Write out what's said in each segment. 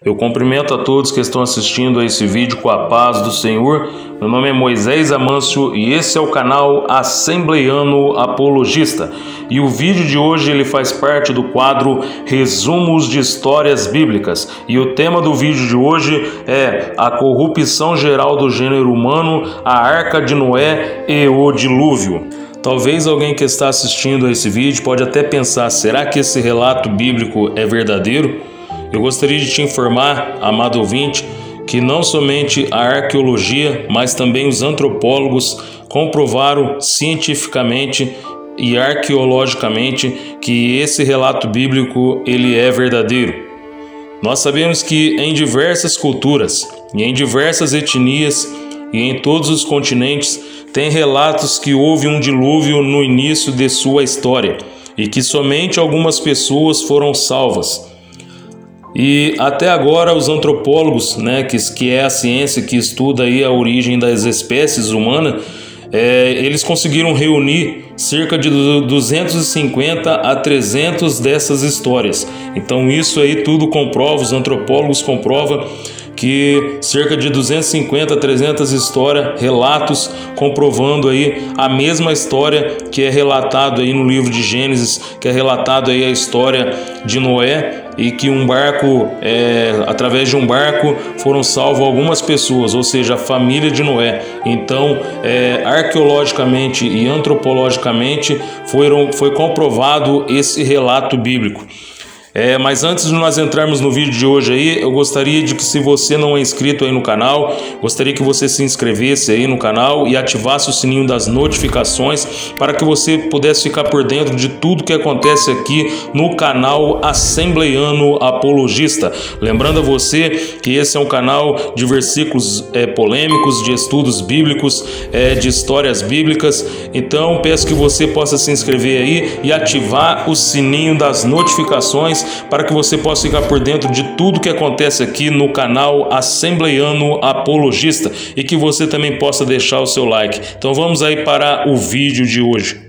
Eu cumprimento a todos que estão assistindo a esse vídeo com a paz do Senhor. Meu nome é Moisés Amâncio e esse é o canal Assembleiano Apologista. E o vídeo de hoje ele faz parte do quadro Resumos de Histórias Bíblicas. E o tema do vídeo de hoje é a corrupção geral do gênero humano, a Arca de Noé e o dilúvio. Talvez alguém que está assistindo a esse vídeo pode até pensar, será que esse relato bíblico é verdadeiro? Eu gostaria de te informar, amado ouvinte, que não somente a arqueologia, mas também os antropólogos comprovaram cientificamente e arqueologicamente que esse relato bíblico ele é verdadeiro. Nós sabemos que em diversas culturas e em diversas etnias e em todos os continentes tem relatos que houve um dilúvio no início de sua história e que somente algumas pessoas foram salvas. E até agora os antropólogos, que é a ciência que estuda aí a origem das espécies humanas, eles conseguiram reunir cerca de 250 a 300 dessas histórias. Então isso aí tudo comprova, os antropólogos comprovam que cerca de 250 a 300 histórias, relatos comprovando aí a mesma história que é relatado aí no livro de Gênesis, que é relatado aí a história de Noé e que através de um barco foram salvas algumas pessoas, ou seja, a família de Noé. Então, arqueologicamente e antropologicamente foi comprovado esse relato bíblico. Mas antes de nós entrarmos no vídeo de hoje aí, eu gostaria de que, se você não é inscrito aí no canal, gostaria que você se inscrevesse aí no canal e ativasse o sininho das notificações para que você pudesse ficar por dentro de tudo que acontece aqui no canal Assembleiano Apologista. Lembrando a você que esse é um canal de versículos polêmicos, de estudos bíblicos, de histórias bíblicas. Então peço que você possa se inscrever aí e ativar o sininho das notificações para que você possa ficar por dentro de tudo que acontece aqui no canal Assembleiano Apologista e que você também possa deixar o seu like. Então vamos aí para o vídeo de hoje.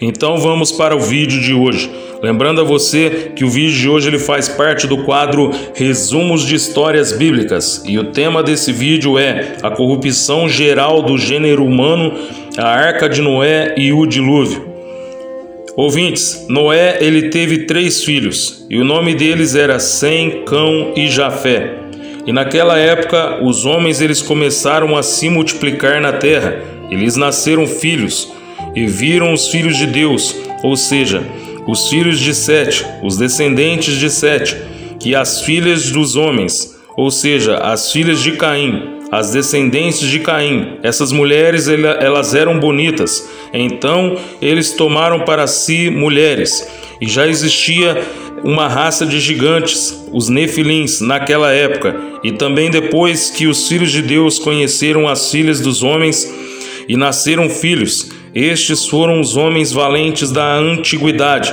Então vamos para o vídeo de hoje. Lembrando a você que o vídeo de hoje ele faz parte do quadro Resumos de Histórias Bíblicas. E o tema desse vídeo é a corrupção geral do gênero humano, a Arca de Noé e o dilúvio. Ouvintes, Noé ele teve 3 filhos e o nome deles era Sem, Cão e Jafé. E naquela época os homens eles começaram a se multiplicar na terra. Eles nasceram filhos. E viram os filhos de Deus, ou seja, os filhos de Sete, os descendentes de Sete, e as filhas dos homens, ou seja, as filhas de Caim, as descendentes de Caim. Essas mulheres elas eram bonitas, então eles tomaram para si mulheres. E já existia uma raça de gigantes, os Nefilins, naquela época. E também depois que os filhos de Deus conheceram as filhas dos homens e nasceram filhos, estes foram os homens valentes da antiguidade,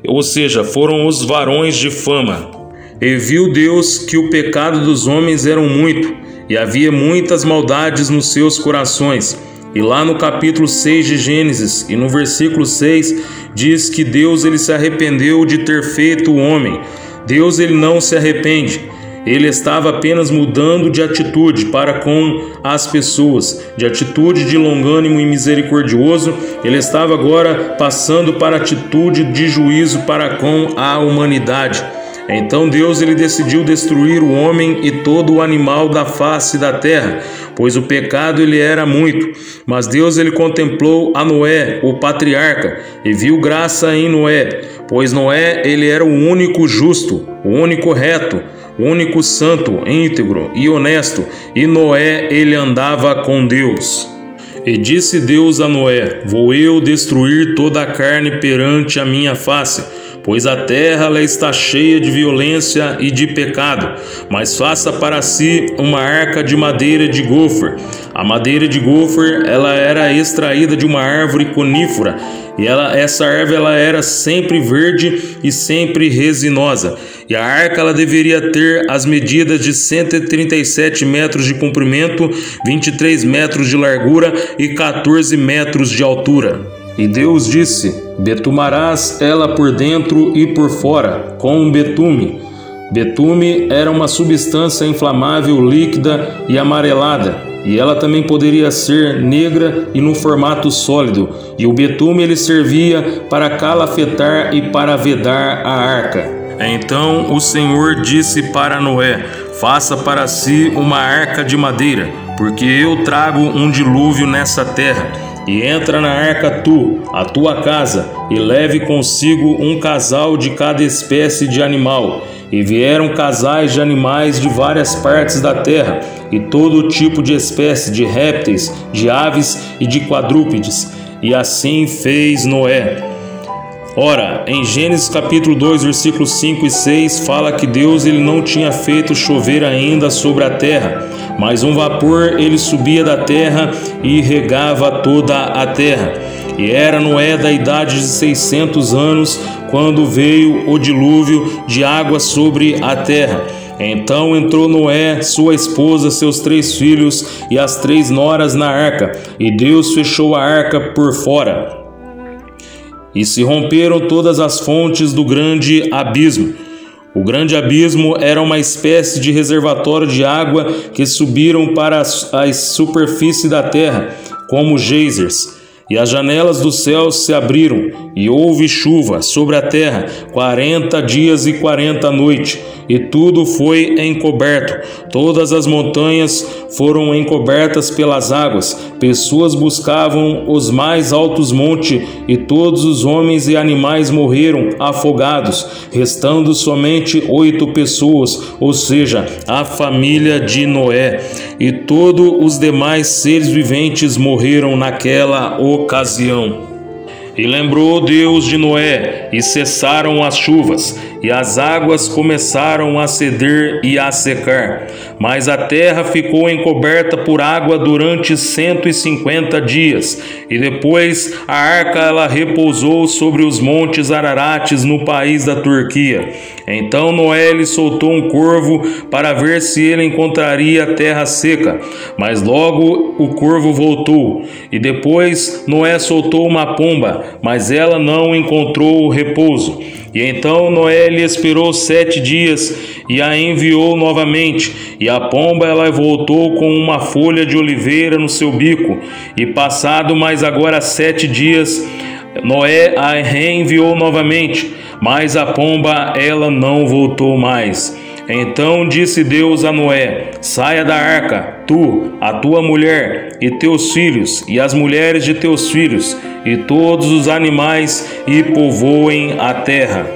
ou seja, foram os varões de fama. E viu Deus que o pecado dos homens era muito, e havia muitas maldades nos seus corações. E lá no capítulo 6 de Gênesis, e no versículo 6, diz que Deus ele se arrependeu de ter feito o homem. Deus ele não se arrepende. Ele estava apenas mudando de atitude para com as pessoas, de atitude de longânimo e misericordioso. Ele estava agora passando para atitude de juízo para com a humanidade. Então Deus ele decidiu destruir o homem e todo o animal da face da terra, pois o pecado ele era muito. Mas Deus ele contemplou a Noé, o patriarca, e viu graça em Noé, pois Noé ele era o único justo, o único reto, o único santo, íntegro e honesto, e Noé ele andava com Deus. E disse Deus a Noé: vou eu destruir toda a carne perante a minha face, pois a terra ela está cheia de violência e de pecado. Mas faça para si uma arca de madeira de gofre. A madeira de gofre ela era extraída de uma árvore conífera, e essa árvore ela era sempre verde e sempre resinosa. E a arca ela deveria ter as medidas de 137 metros de comprimento, 23 metros de largura e 14 metros de altura. E Deus disse: betumarás ela por dentro e por fora, com betume. Betume era uma substância inflamável líquida e amarelada, e ela também poderia ser negra e no formato sólido. E o betume ele servia para calafetar e para vedar a arca. Então o Senhor disse para Noé: faça para si uma arca de madeira, porque eu trago um dilúvio nessa terra. E entra na arca tu, a tua casa, e leve consigo um casal de cada espécie de animal. E vieram casais de animais de várias partes da terra, e todo tipo de espécie de répteis, de aves e de quadrúpedes. E assim fez Noé. Ora, em Gênesis capítulo 2, versículos 5 e 6, fala que Deus ele não tinha feito chover ainda sobre a terra, mas um vapor ele subia da terra e regava toda a terra. E era Noé da idade de 600 anos quando veio o dilúvio de água sobre a terra. Então entrou Noé, sua esposa, seus 3 filhos e as 3 noras na arca, e Deus fechou a arca por fora. E se romperam todas as fontes do grande abismo. O grande abismo era uma espécie de reservatório de água que subiram para a superfície da terra, como geysers. E as janelas dos céus se abriram, e houve chuva sobre a terra 40 dias e 40 noites, e tudo foi encoberto. Todas as montanhas foram encobertas pelas águas. Pessoas buscavam os mais altos montes, e todos os homens e animais morreram afogados, restando somente 8 pessoas, ou seja, a família de Noé. E todos os demais seres viventes morreram naquela ocasião. E lembrou Deus de Noé, e cessaram as chuvas, e as águas começaram a ceder e a secar. Mas a terra ficou encoberta por água durante 150 dias. E depois a arca ela repousou sobre os montes Ararates, no país da Turquia. Então Noé lhe soltou um corvo para ver se ele encontraria a terra seca. Mas logo o corvo voltou. E depois Noé soltou uma pomba, mas ela não encontrou repouso. E então Noé lhe esperou 7 dias e a enviou novamente. E a pomba ela voltou com uma folha de oliveira no seu bico. E passado mais agora 7 dias, Noé a reenviou novamente, mas a pomba ela não voltou mais. Então disse Deus a Noé: saia da arca, tu, a tua mulher, e teus filhos, e as mulheres de teus filhos, e todos os animais, e povoem a terra.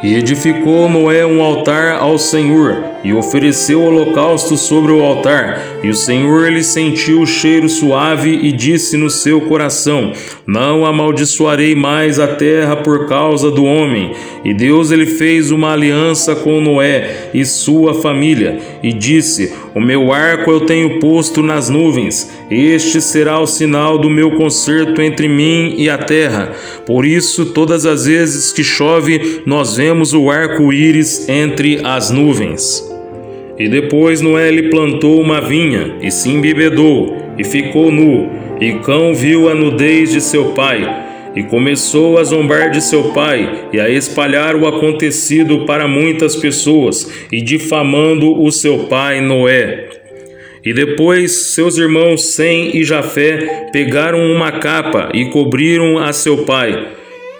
E edificou Noé um altar ao Senhor, e ofereceu holocausto sobre o altar. E o Senhor lhe sentiu o cheiro suave, e disse no seu coração: não amaldiçoarei mais a terra por causa do homem. E Deus ele fez uma aliança com Noé e sua família, e disse: o meu arco eu tenho posto nas nuvens, este será o sinal do meu concerto entre mim e a terra. Por isso, todas as vezes que chove, nós vemos o arco-íris entre as nuvens. E depois Noé lhe plantou uma vinha, e se embebedou, e ficou nu, e cão viu a nudez de seu pai, e começou a zombar de seu pai, e a espalhar o acontecido para muitas pessoas, e difamando o seu pai Noé. E depois seus irmãos Sem e Jafé pegaram uma capa e cobriram a seu pai.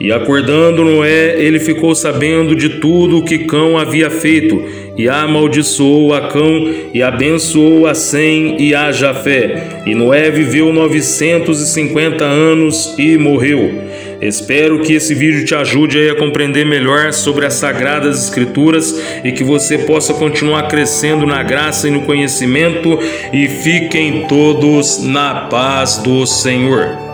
E acordando Noé, ele ficou sabendo de tudo o que Cão havia feito, e amaldiçoou a Cão, e abençoou a Sem e a Jafé. E Noé viveu 950 anos e morreu. Espero que esse vídeo te ajude a compreender melhor sobre as Sagradas Escrituras, e que você possa continuar crescendo na graça e no conhecimento, e fiquem todos na paz do Senhor.